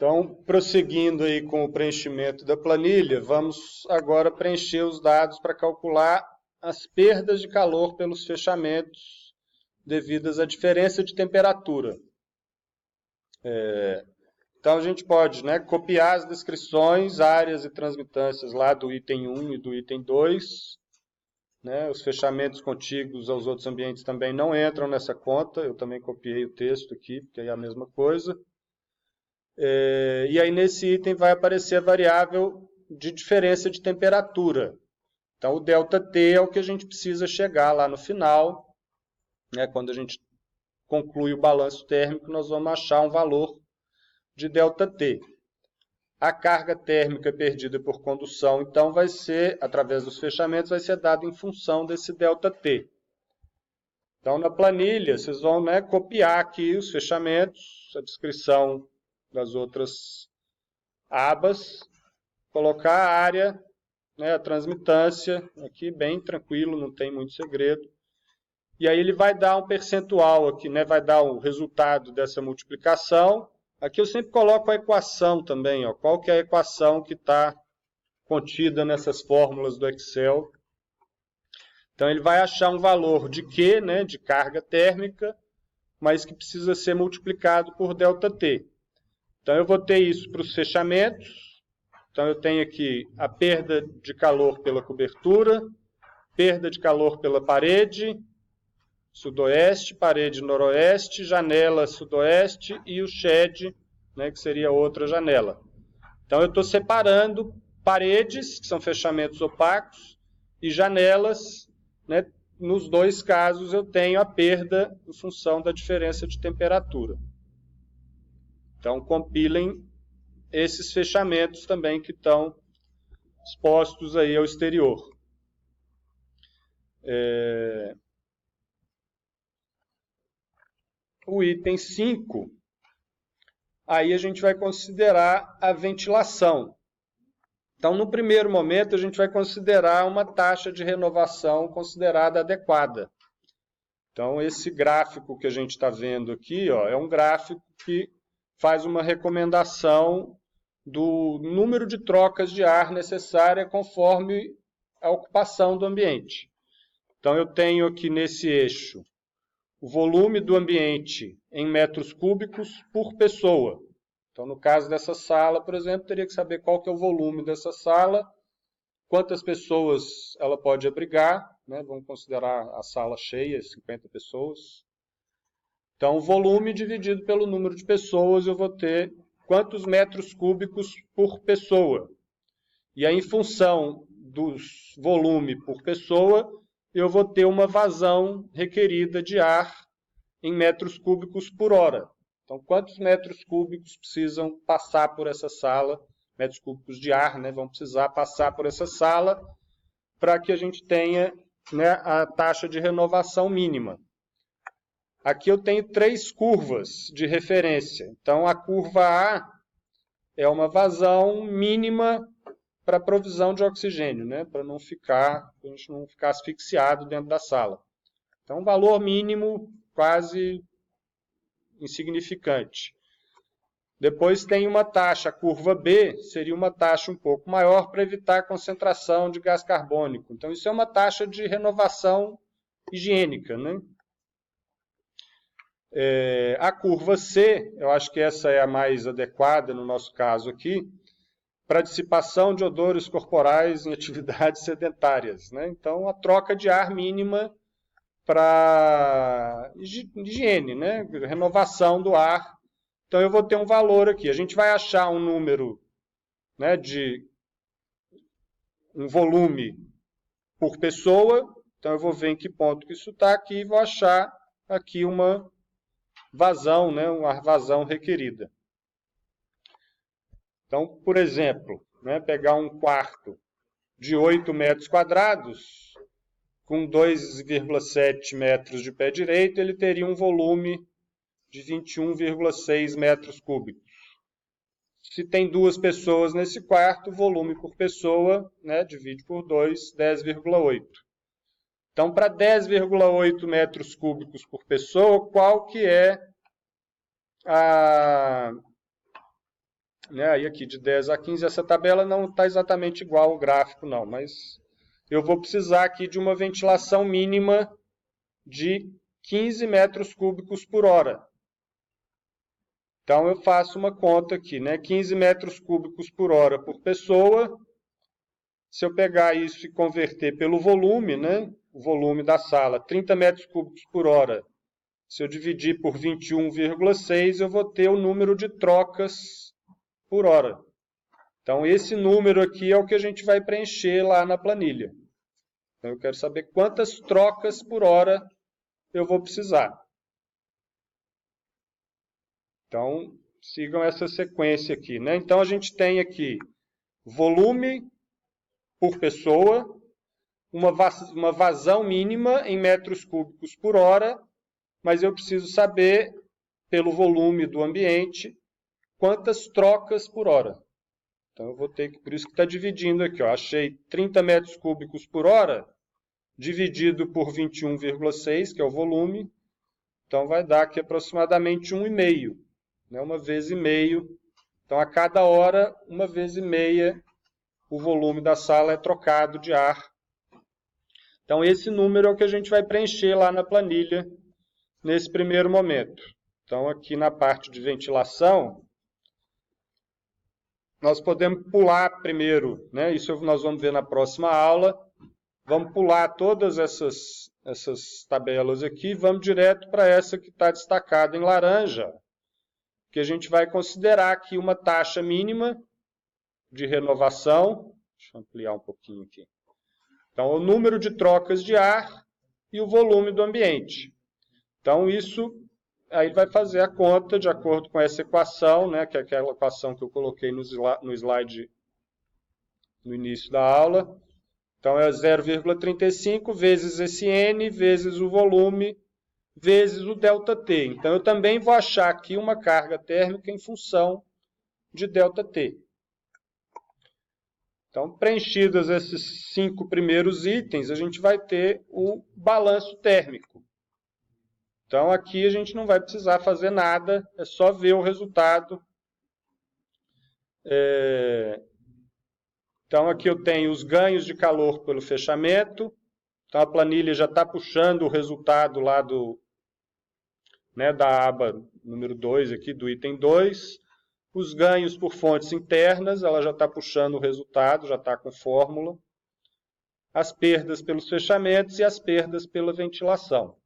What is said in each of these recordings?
Então, prosseguindo aí com o preenchimento da planilha, vamos agora preencher os dados para calcular as perdas de calor pelos fechamentos devidas à diferença de temperatura. Então, a gente pode, né, copiar as descrições, áreas e transmitâncias lá do item 1 e do item 2. Né, os fechamentos contíguos aos outros ambientes também não entram nessa conta. Eu também copiei o texto aqui, porque é a mesma coisa. E aí, nesse item, vai aparecer a variável de diferença de temperatura. Então, o ΔT é o que a gente precisa chegar lá no final. Né, quando a gente conclui o balanço térmico, nós vamos achar um valor de ΔT. A carga térmica perdida por condução, então, vai ser, através dos fechamentos, vai ser dado em função desse ΔT. Então, na planilha, vocês vão, né, copiar aqui os fechamentos, a descrição das outras abas, colocar a área, né, a transmitância, aqui bem tranquilo, não tem muito segredo. E aí ele vai dar um percentual aqui, né, vai dar o resultado dessa multiplicação. Aqui eu sempre coloco a equação também, ó, qual que é a equação que está contida nessas fórmulas do Excel. Então ele vai achar um valor de Q, né, de carga térmica, mas que precisa ser multiplicado por ΔT. Então eu vou ter isso para os fechamentos. Então eu tenho aqui a perda de calor pela cobertura, perda de calor pela parede, sudoeste, parede noroeste, janela sudoeste e o shed, né, que seria outra janela. Então eu estou separando paredes, que são fechamentos opacos, e janelas, né, nos dois casos eu tenho a perda em função da diferença de temperatura. Então compilem esses fechamentos também que estão expostos aí ao exterior. O item 5, aí a gente vai considerar a ventilação. Então, no primeiro momento, a gente vai considerar uma taxa de renovação considerada adequada. Então, esse gráfico que a gente está vendo aqui, ó, é um gráfico que faz uma recomendação do número de trocas de ar necessária conforme a ocupação do ambiente. Então, eu tenho aqui nesse eixo o volume do ambiente em metros cúbicos por pessoa. Então, no caso dessa sala, por exemplo, teria que saber qual que é o volume dessa sala, quantas pessoas ela pode abrigar, né? Vamos considerar a sala cheia, 50 pessoas. Então, o volume dividido pelo número de pessoas, eu vou ter quantos metros cúbicos por pessoa. E aí, em função do volume por pessoa, eu vou ter uma vazão requerida de ar em metros cúbicos por hora. Então, quantos metros cúbicos precisam passar por essa sala? Metros cúbicos de ar, né, vão precisar passar por essa sala para que a gente tenha, né, a taxa de renovação mínima. Aqui eu tenho 3 curvas de referência. Então, a curva A é uma vazão mínima para provisão de oxigênio, né, para a gente não ficar asfixiado dentro da sala. Então, um valor mínimo quase insignificante. Depois tem uma taxa, a curva B seria uma taxa um pouco maior para evitar a concentração de gás carbônico. Então, isso é uma taxa de renovação higiênica, né? A curva C, eu acho que essa é a mais adequada no nosso caso aqui, para dissipação de odores corporais em atividades sedentárias, né? Então, a troca de ar mínima para higiene, né? Renovação do ar. Então, eu vou ter um valor aqui. A gente vai achar um número, né, de um volume por pessoa. Então, eu vou ver em que ponto que isso está aqui e vou achar aqui uma vazão, né, uma vazão requerida. Então, por exemplo, né, pegar um quarto de 8 metros quadrados, com 2,7 metros de pé direito, ele teria um volume de 21,6 metros cúbicos. Se tem 2 pessoas nesse quarto, o volume por pessoa, né, divide por 2, 10,8. Então, para 10,8 metros cúbicos por pessoa, qual que é né? E aqui de 10 a 15, essa tabela não está exatamente igual ao gráfico, não, mas eu vou precisar aqui de uma ventilação mínima de 15 metros cúbicos por hora. Então, eu faço uma conta aqui, né? 15 metros cúbicos por hora por pessoa. Se eu pegar isso e converter pelo volume, né? O volume da sala, 30 metros cúbicos por hora. Se eu dividir por 21,6, eu vou ter o número de trocas por hora. Então, esse número aqui é o que a gente vai preencher lá na planilha. Então, eu quero saber quantas trocas por hora eu vou precisar. Então, sigam essa sequência aqui, né? Então, a gente tem aqui volume por pessoa, uma vazão mínima em metros cúbicos por hora, mas eu preciso saber, pelo volume do ambiente, quantas trocas por hora. Então, eu vou ter que, por isso que está dividindo aqui, ó, achei 30 metros cúbicos por hora, dividido por 21,6, que é o volume, então vai dar aqui aproximadamente 1,5, né, 1,5. Então, a cada hora, 1,5, o volume da sala é trocado de ar. Então, esse número é o que a gente vai preencher lá na planilha, nesse primeiro momento. Então, aqui na parte de ventilação, nós podemos pular primeiro, né? Isso nós vamos ver na próxima aula. Vamos pular todas essas tabelas aqui, vamos direto para essa que está destacada em laranja, que a gente vai considerar aqui uma taxa mínima de renovação. Deixa eu ampliar um pouquinho aqui. Então, o número de trocas de ar e o volume do ambiente. Então, isso aí vai fazer a conta de acordo com essa equação, né, que é aquela equação que eu coloquei no slide no início da aula. Então, é 0,35 vezes esse N, vezes o volume, vezes o ΔT. Então, eu também vou achar aqui uma carga térmica em função de ΔT. Então, preenchidos esses 5 primeiros itens, a gente vai ter o balanço térmico. Então, aqui a gente não vai precisar fazer nada, é só ver o resultado. Então, aqui eu tenho os ganhos de calor pelo fechamento. Então, a planilha já está puxando o resultado lá da aba número 2, aqui, do item 2. Os ganhos por fontes internas, ela já está puxando o resultado, já está com fórmula. As perdas pelos fechamentos e as perdas pela ventilação.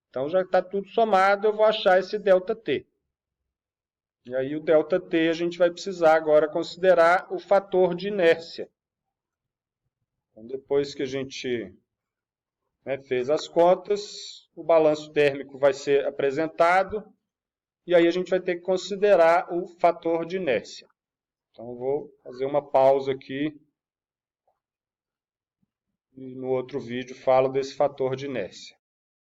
Então, já está tudo somado, eu vou achar esse ΔT. E aí, o ΔT, a gente vai precisar agora considerar o fator de inércia. Então, depois que a gente fez as contas, o balanço térmico vai ser apresentado, e aí a gente vai ter que considerar o fator de inércia. Então, eu vou fazer uma pausa aqui, e no outro vídeo falo desse fator de inércia.